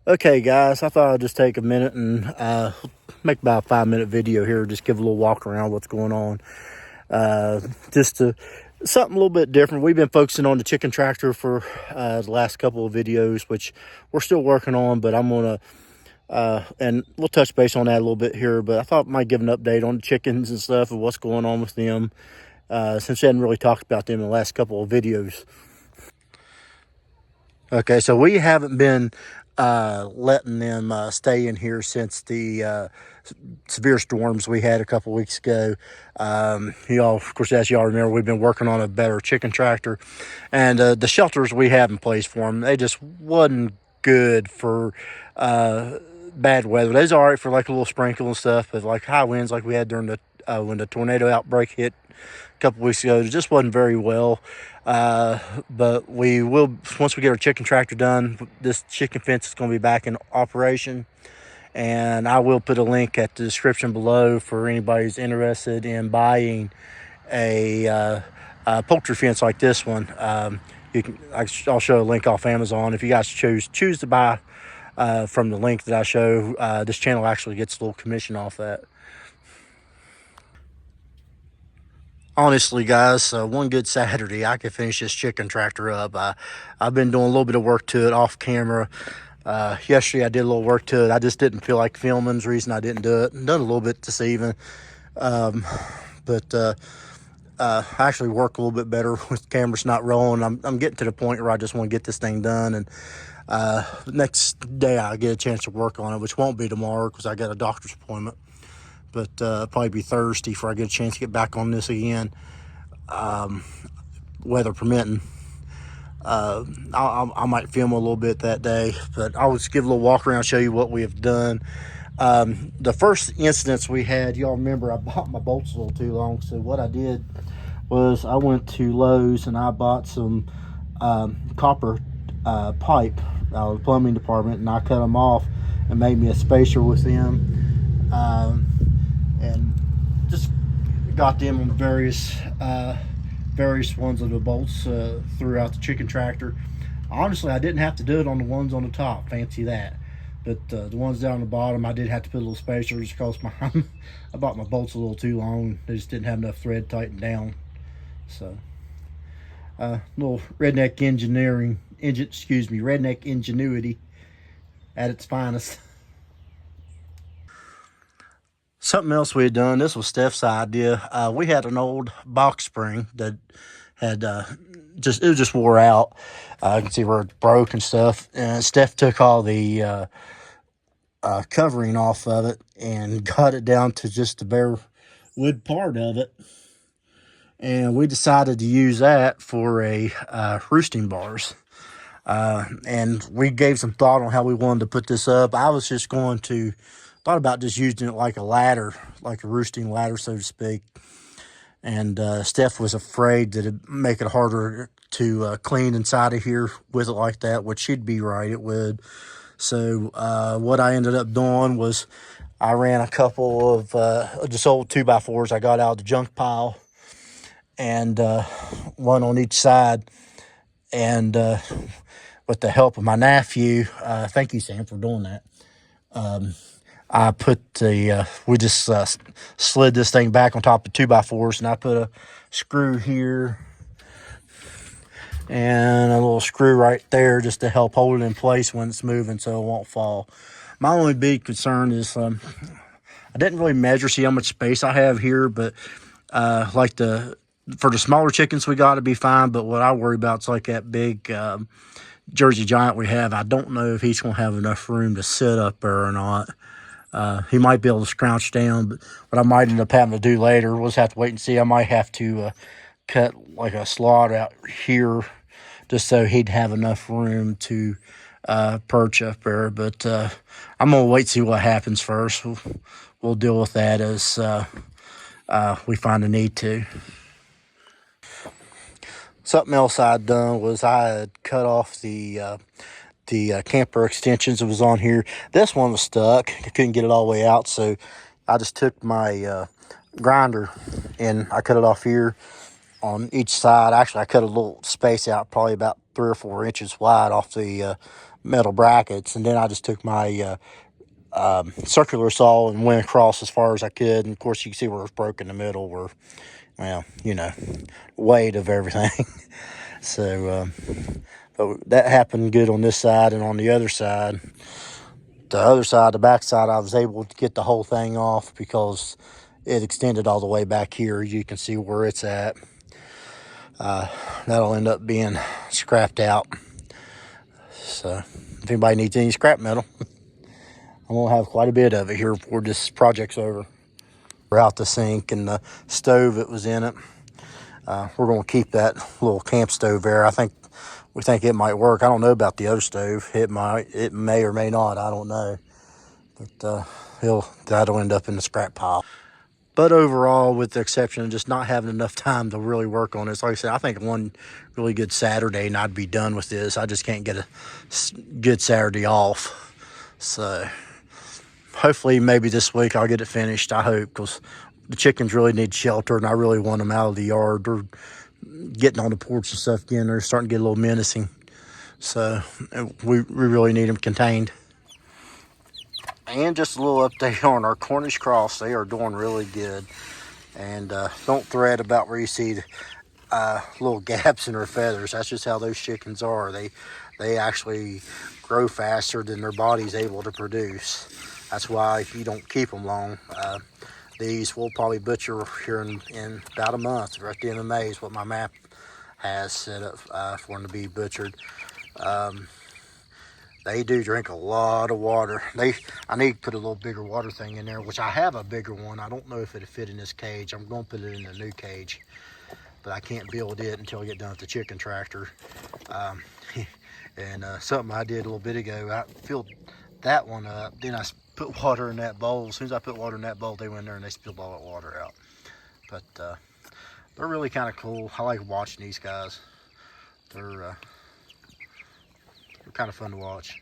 Okay, guys, I thought I'd just take a minute and make about a 5-minute video here, just give a little walk around what's going on. Just to something a little bit different. We've been focusing on the chicken tractor for the last couple of videos, which we're still working on, but I'm gonna and we'll touch base on that a little bit here. But I thought I might give an update on the chickens and stuff and what's going on with them, since we hadn't really talked about them in the last couple of videos. Okay, so we haven't been letting them stay in here since the severe storms we had a couple weeks ago. Y'all, of course, as y'all remember, we've been working on a better chicken tractor, and the shelters we have in place for them, they just wasn't good for bad weather. They was all right for like a little sprinkle and stuff, but like high winds like we had during the when the tornado outbreak hit a couple weeks ago, it just wasn't very well. But we will, once we get our chicken tractor done, this chicken fence is going to be back in operation. And I will put a link at the description below for anybody who's interested in buying a poultry fence like this one. I'll show a link off Amazon. If you guys choose to buy from the link that I show, this channel actually gets a little commission off that. Honestly, guys, one good Saturday, I could finish this chicken tractor up. I've been doing a little bit of work to it off camera. Yesterday, I did a little work to it. I just didn't feel like filming. Is the reason I didn't do it. Done a little bit this evening. But I actually work a little bit better with the cameras not rolling. I'm getting to the point where I just want to get this thing done. And the next day, I'll get a chance to work on it, which won't be tomorrow because I got a doctor's appointment. But probably be Thursday before I get a chance to get back on this again, weather permitting. I might film a little bit that day, but I'll just give a little walk around, show you what we have done. The first incidents we had, y'all remember I bought my bolts a little too long, so what I did was I went to Lowe's and I bought some copper pipe out of the plumbing department, and I cut them off and made me a spacer with them. And just got them on various ones of the bolts throughout the chicken tractor. Honestly, I didn't have to do it on the ones on the top, fancy that, but the ones down the bottom I did have to put a little spacer just because I bought my bolts a little too long. They just didn't have enough thread tightened down. So little redneck redneck ingenuity at its finest. Something else we had done, this was Steph's idea. We had an old box spring that had it was just wore out. You can see where it broke and stuff. And Steph took all the covering off of it and got it down to just the bare wood part of it. And we decided to use that for a roosting bars. And we gave some thought on how we wanted to put this up. I was just thought about just using it like a ladder, like a roosting ladder, so to speak. And Steph was afraid that it'd make it harder to clean inside of here with it like that, which she'd be right, it would. So what I ended up doing was I ran a couple of just old 2x4s I got out of the junk pile, and one on each side. And with the help of my nephew, thank you, Sam, for doing that. I put we just slid this thing back on top of 2x4s, and I put a screw here and a little screw right there just to help hold it in place when it's moving so it won't fall. My only big concern is I didn't really measure, see how much space I have here, but for the smaller chickens we got to be fine, but what I worry about is like that big Jersey Giant we have. I don't know if he's going to have enough room to sit up there or not. He might be able to scrouch down, but what I might end up having to do later, we'll just have to wait and see. I might have to cut like a slot out here just so he'd have enough room to perch up there. But I'm going to wait and see what happens first. We'll deal with that as we find a need to. Something else I'd done was I had cut off the camper extensions that was on here. This one was stuck. I couldn't get it all the way out, so I just took my grinder and I cut it off here on each side. Actually, I cut a little space out, probably about 3 or 4 inches wide off the metal brackets, and then I just took my circular saw and went across as far as I could. And of course, you can see where it's broke in the middle, where, well, you know, weight of everything. So, but that happened good on this side, and on the other side, the back side, I was able to get the whole thing off because it extended all the way back here. You can see where it's at. That'll end up being scrapped out. So if anybody needs any scrap metal, I'm gonna have quite a bit of it here before this project's over. We're out the sink and the stove that was in it. We're gonna keep that little camp stove there. We think it might work. I don't know about the other stove. It may or may not. I don't know. But that'll end up in the scrap pile. But overall, with the exception of just not having enough time to really work on this, like I said, I think one really good Saturday and I'd be done with this. I just can't get a good Saturday off. So hopefully maybe this week I'll get it finished, I hope, because the chickens really need shelter and I really want them out of the yard. They're getting on the porch and stuff again. They're starting to get a little menacing. So we really need them contained. And just a little update on our Cornish cross. They are doing really good. And don't fret about where you see little gaps in their feathers. That's just how those chickens are. They actually grow faster than their body's able to produce. That's why you don't keep them long. These will probably butcher here in about a month, or at the end of May is what my map has set up for them to be butchered. They do drink a lot of water. I need to put a little bigger water thing in there, which I have a bigger one. I don't know if it'll fit in this cage. I'm going to put it in a new cage, but I can't build it until I get done with the chicken tractor. And something I did a little bit ago, I filled that one up. Then I put water in that bowl. As soon as I put water in that bowl, they went in there and they spilled all that water out. But they're really kind of cool. I like watching these guys. They're kind of fun to watch.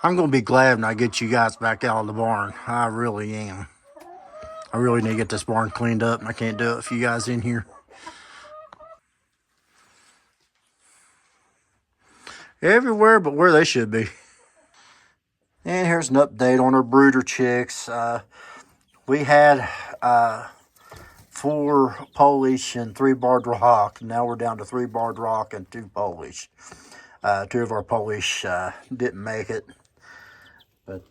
I'm going to be glad when I get you guys back out of the barn. I really am. I really need to get this barn cleaned up, and I can't do it if you guys in here. Everywhere but where they should be. And here's an update on our brooder chicks. We had 4 Polish and 3 barred rock. Now we're down to 3 barred rock and 2 Polish. 2 of our Polish didn't make it. But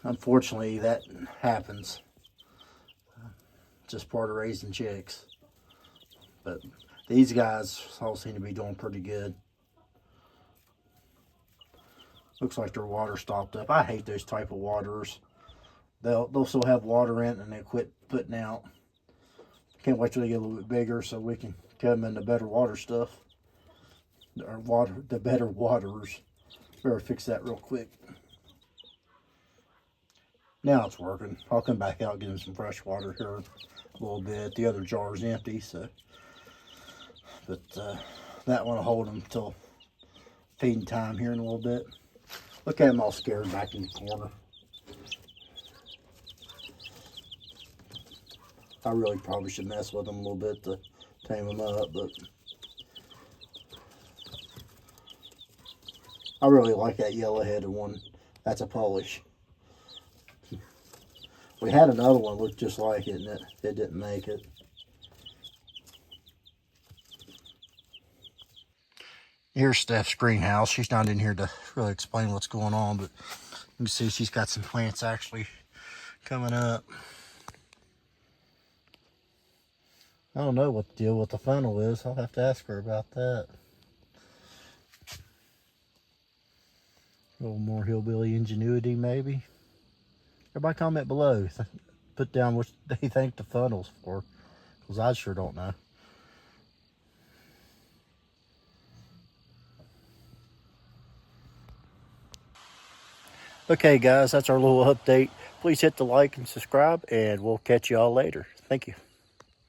unfortunately, that happens. Just part of raising chicks. But these guys all seem to be doing pretty good. Looks like their water stopped up. I hate those type of waters. They'll still have water in it and they quit putting out. Can't wait till they get a little bit bigger so we can come in the better water stuff. The better waters. Better fix that real quick. Now it's working. I'll come back out and get them some fresh water here a little bit. The other jar is empty, so. But that one will hold them till feeding time here in a little bit. Look at them all scared back in the corner. I really probably should mess with them a little bit to tame them up, but I really like that yellow-headed one. That's a Polish. We had another one look just like it, and it didn't make it. Here's Steph's greenhouse. She's not in here to really explain what's going on, but you can see she's got some plants actually coming up. I don't know what the deal with the funnel is. I'll have to ask her about that. A little more hillbilly ingenuity, maybe. Everybody comment below. Put down what they think the funnel's for, because I sure don't know. Okay, guys, that's our little update. Please hit the like and subscribe, and we'll catch you all later. Thank you.